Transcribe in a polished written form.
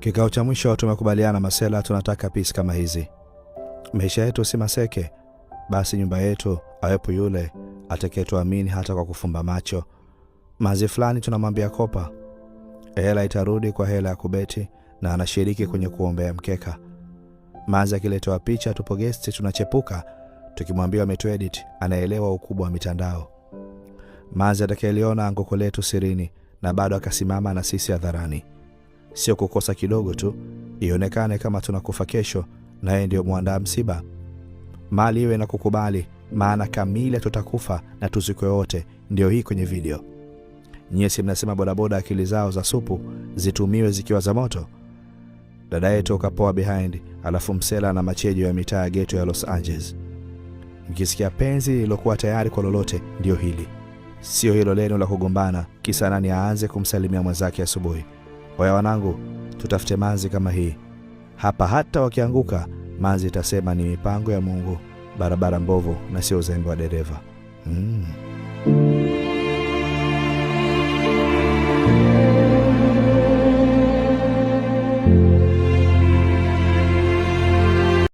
Kikao cha mwisho tumekubaliana masela, tunataka peace kama hizi. Maisha yetu si maseke, basi nyumba yetu awepo yule atakayetuamini hata kwa kufumba macho. Mazi fulani tunamwambia kopa, hela itarudi kwa hela ya kubeti, na anashiriki kwenye kuombea mkeka. Mazi akiletewa picha tupo guest tunachepuka, tukimwambia ametuedit, anaelewa ukubwa wa mitandao. Mazi atakayeliona anguko letu sirini na bado akasimama na sisi hadharani. Sio kukosa kidogo tu, ionekane kama tunakufa kesho na yeye ndio muandaa msiba. Mali iwe na kukubali, maana kamili tutakufa na tuzikwe wote, ndio hii kwenye video. Nyesi mnasema bodaboda akili zao za supu zitumiwe zikiwa za moto. Dada yetu ukapoa behind, alafu msela na machejo ya mitaa ya ghetto ya Los Angeles. Mkisikia penzi lilokuwa tayari kwa lolote, ndio hili. Sio hilo leno la kugombana kisa nani aanze kumsalimia mwenzake asubuhi. Waya wanangu, tutafute manzi kama hii. Hapa hata wakianguka, manzi itasema ni mipango ya Mungu, barabara mbovu na sio uzembe wa dereva.